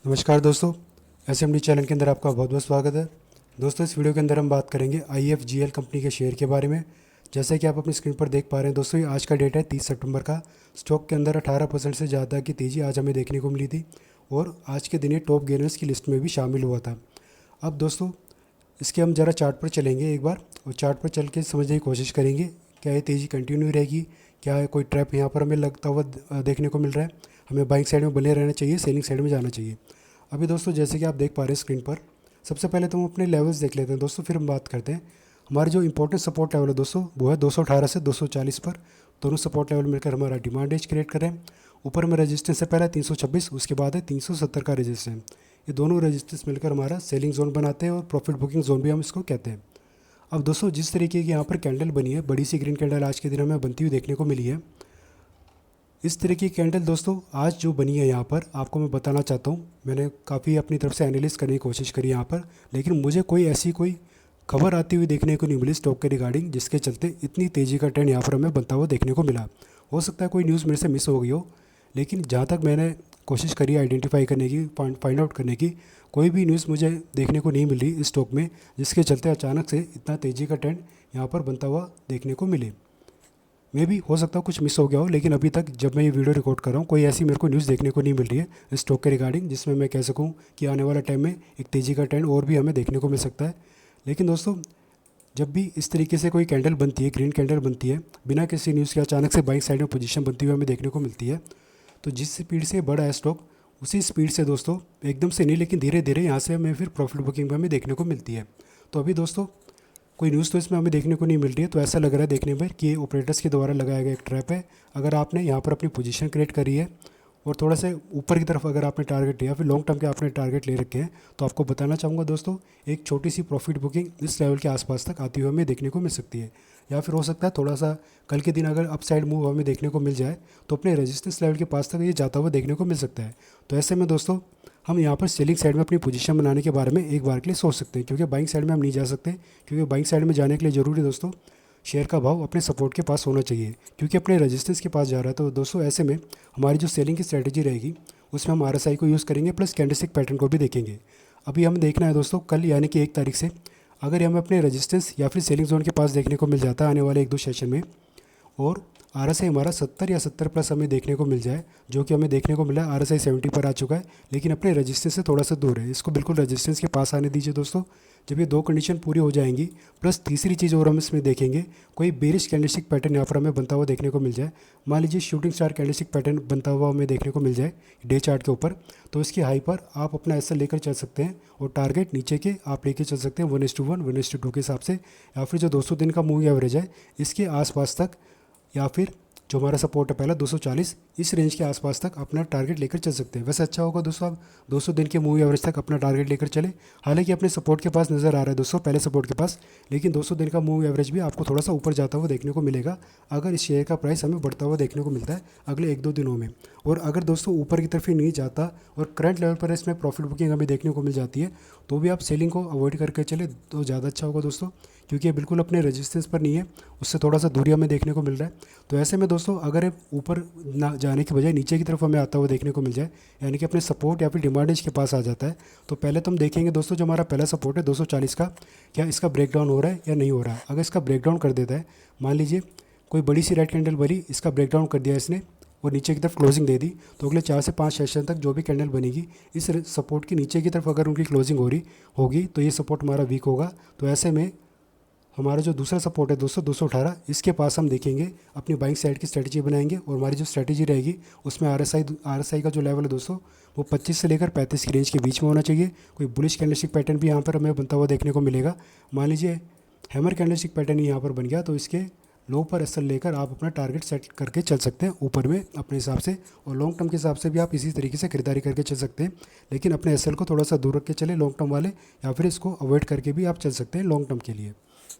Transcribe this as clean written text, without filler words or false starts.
नमस्कार दोस्तों, SMD channel के अंदर आपका बहुत बहुत स्वागत है। दोस्तों, इस वीडियो के अंदर हम बात करेंगे आईएफजीएल कंपनी के शेयर के बारे में। जैसे कि आप अपनी स्क्रीन पर देख पा रहे हैं दोस्तों, ये आज का डेट है 30 सितंबर का। स्टॉक के अंदर 18% से ज़्यादा की तेज़ी आज हमें देखने को मिली थी और आज के दिन ये टॉप गेनर्स की लिस्ट में भी शामिल हुआ था। अब दोस्तों, इसके हम ज़रा चार्ट पर चलेंगे एक बार और चार्ट पर चल के समझने की कोशिश करेंगे क्या ये तेज़ी कंटिन्यू रहेगी, क्या है कोई ट्रैप यहाँ पर हमें लगता हुआ देखने को मिल रहा है, हमें बाइंग साइड में बने रहना चाहिए, सेलिंग साइड में जाना चाहिए। अभी दोस्तों, जैसे कि आप देख पा रहे हैं स्क्रीन पर, सबसे पहले तो हम अपने लेवल्स देख लेते हैं दोस्तों, फिर हम बात करते हैं। हमारे जो इंपॉर्टेंट सपोर्ट लेवल है दोस्तों, वो है 218 से 240 पर। दोनों सपोर्ट लेवल मिलकर हमारा डिमांड एज क्रिएट कर रहे हैं। ऊपर में रेजिस्टेंस से पहले 326, उसके बाद है 370 का रेजिस्टेंस। ये दोनों रेजिस्टेंस मिलकर हमारा सेलिंग जोन बनाते हैं और प्रॉफिट बुकिंग जोन भी हम इसको कहते हैं। अब दोस्तों, जिस तरीके की यहाँ पर कैंडल बनी है, बड़ी सी ग्रीन कैंडल आज के दिन हमें बनती हुई देखने को मिली है। इस तरह की कैंडल दोस्तों आज जो बनी है यहाँ पर, आपको मैं बताना चाहता हूँ, मैंने काफ़ी अपनी तरफ से एनालिसिस करने की कोशिश करी यहाँ पर, लेकिन मुझे कोई खबर आती हुई देखने को नहीं मिली स्टॉक के रिगार्डिंग, जिसके चलते इतनी तेज़ी का ट्रेंड यहाँ पर हमें बनता हुआ देखने को मिला। हो सकता है कोई न्यूज़ मेरे से मिस हो गई हो, लेकिन जहाँ तक मैंने कोशिश करी आइडेंटिफाई करने की, फाइंड आउट करने की, कोई भी न्यूज़ मुझे देखने को नहीं मिली इस स्टॉक में, जिसके चलते अचानक से इतना तेज़ी का ट्रेंड यहाँ पर बनता हुआ देखने को मिले। मे भी हो सकता है कुछ मिस हो गया हो, लेकिन अभी तक जब मैं ये वीडियो रिकॉर्ड कर रहा हूँ, कोई ऐसी मेरे को न्यूज़ देखने को नहीं मिल रही है इस स्टॉक के रिगार्डिंग, जिसमें मैं कह सकूँ कि आने वाला टाइम में एक तेज़ी का ट्रेंड और भी हमें देखने को मिल सकता है। लेकिन दोस्तों, जब भी इस तरीके से कोई कैंडल बनती है, ग्रीन कैंडल बनती है, बिना किसी न्यूज़ के अचानक से बाइंग साइड में पोजीशन बनती हुई हमें देखने को मिलती है, तो जिस स्पीड से बढ़ा है स्टॉक, उसी स्पीड से दोस्तों, एकदम से नहीं लेकिन धीरे धीरे यहाँ से हमें फिर प्रॉफिट बुकिंग भी हमें देखने को मिलती है। तो अभी दोस्तों, कोई न्यूज़ तो इसमें हमें देखने को नहीं मिल रही है, तो ऐसा लग रहा है देखने में कि ये ऑपरेटर्स के द्वारा लगाया गया एक ट्रैप है। अगर आपने यहाँ पर अपनी पोजीशन क्रिएट करी है और थोड़ा सा ऊपर की तरफ अगर आपने टारगेट लिया, फिर लॉन्ग टर्म के आपने टारगेट ले रखे हैं, तो आपको बताना चाहूँगा दोस्तों, एक छोटी सी प्रॉफिट बुकिंग इस लेवल के आसपास तक आती हुई हमें देखने को मिल सकती है। या फिर हो सकता है थोड़ा सा कल के दिन अगर अप साइड मूव हमें देखने को मिल जाए, तो अपने रेजिस्टेंस लेवल के पास तक ये जाता हुआ देखने को मिल सकता है। तो ऐसे में दोस्तों, हम यहाँ पर सेलिंग साइड में अपनी पोजीशन बनाने के बारे में एक बार के लिए सोच सकते हैं, क्योंकि बाइंग साइड में हम नहीं जा सकते, क्योंकि बाइंग साइड में जाने के लिए ज़रूरी दोस्तों शेयर का भाव अपने सपोर्ट के पास होना चाहिए, क्योंकि अपने रेजिस्टेंस के पास जा रहा है। तो दोस्तों, ऐसे में हमारी जो सेलिंग की स्ट्रैटेजी रहेगी, उसमें हम आरएसआई को यूज़ करेंगे, प्लस कैंडलस्टिक पैटर्न को भी देखेंगे। अभी हमें देखना है दोस्तों, कल यानी कि 1 तारीख से अगर हमें अपने रेजिस्टेंस या फिर सेलिंग जोन के पास देखने को मिल जाता है आने वाले 1-2 सेशन में, और आरएसआई हमारा 70 या 70 प्लस हमें देखने को मिल जाए, जो कि हमें देखने को मिला है आरएसआई 70 पर आ चुका है, लेकिन अपने रेजिस्टेंस से थोड़ा सा दूर है। इसको बिल्कुल रेजिस्टेंस के पास आने दीजिए दोस्तों। जब ये 2 कंडीशन पूरी हो जाएंगी, प्लस तीसरी चीज़ और हम इसमें देखेंगे, कोई बेरिश कैंडलस्टिक पैटर्न यहाँ पर हमें बनता हुआ देखने को मिल जाए। मान लीजिए शूटिंग स्टार कैंडलस्टिक पैटर्न बनता हुआ हमें देखने को मिल जाए डे चार्ट के ऊपर, तो इसकी हाई पर आप अपना एसएल लेकर चल सकते हैं और टारगेट नीचे के आप लेकर चल सकते हैं 1:1, 1:2 के हिसाब से, या फिर जो 200 दिन का मूविंग एवरेज है इसके आसपास तक, या फिर जो हमारा सपोर्ट है पहला 240, इस रेंज के आसपास तक अपना टारगेट लेकर चल सकते हैं। वैसे अच्छा होगा दोस्तों, आप 200 दिन के मूवी एवरेज तक अपना टारगेट लेकर चले। हालांकि अपने सपोर्ट के पास नज़र आ रहा है दोस्तों, पहले सपोर्ट के पास, लेकिन 200 दिन का मूवी एवरेज भी आपको थोड़ा सा ऊपर जाता हुआ देखने को मिलेगा, अगर इस शेयर का प्राइस हमें बढ़ता हुआ देखने को मिलता है अगले 1-2 दिनों में। और अगर दोस्तों ऊपर की तरफ ही नहीं जाता और करंट लेवल पर इसमें प्रॉफिट बुकिंग हमें देखने को मिल जाती है, तो भी आप सेलिंग को अवॉइड करके चले तो ज़्यादा अच्छा होगा दोस्तों, क्योंकि ये बिल्कुल अपने रेजिस्टेंस पर नहीं है, उससे थोड़ा सा दूरी हमें देखने को मिल रहा है। तो ऐसे में दोस्तों, अगर ऊपर ना जाने के बजाय नीचे की तरफ हमें आता हुआ देखने को मिल जाए, यानी कि अपने सपोर्ट या फिर डिमांड रेंज के पास आ जाता है, तो पहले तो हम देखेंगे दोस्तों, जो हमारा पहला सपोर्ट है 240 का, क्या इसका ब्रेकडाउन हो रहा है या नहीं हो रहा है। अगर इसका ब्रेकडाउन कर देता है, मान लीजिए कोई बड़ी सी रेड कैंडल बनी, इसका ब्रेकडाउन कर दिया इसने और नीचे की तरफ क्लोजिंग दे दी, तो अगले 4 से 5 सेशन तक जो भी कैंडल बनेगी, इस सपोर्ट की नीचे की तरफ अगर उनकी क्लोजिंग हो रही होगी, तो ये सपोर्ट हमारा वीक होगा। तो ऐसे में हमारा जो दूसरा सपोर्ट है दोस्तों 218, इसके पास हम देखेंगे अपनी बाइंग साइड की स्ट्रेटजी बनाएंगे, और हमारी जो स्ट्रेटजी रहेगी उसमें आरएसआई का जो लेवल है दोस्तों, वो 25 से लेकर 35 की रेंज के बीच में होना चाहिए। कोई बुलिश कैंडलस्टिक पैटर्न भी यहाँ पर हमें बनता हुआ देखने को मिलेगा। मान लीजिए हैमर कैंडलस्टिक पैटर्न ही यहाँ पर बन गया, तो इसके लो पर एसएल लेकर आप अपना टारगेट सेट करके चल सकते हैं ऊपर में अपने हिसाब से, और लॉन्ग टर्म के हिसाब से भी आप इसी तरीके से खरीदारी करके चल सकते हैं, लेकिन अपने एसएल को थोड़ा सा दूर रख के चले लॉन्ग टर्म वाले, या फिर इसको अवॉइड करके भी आप चल सकते हैं लॉन्ग टर्म के लिए।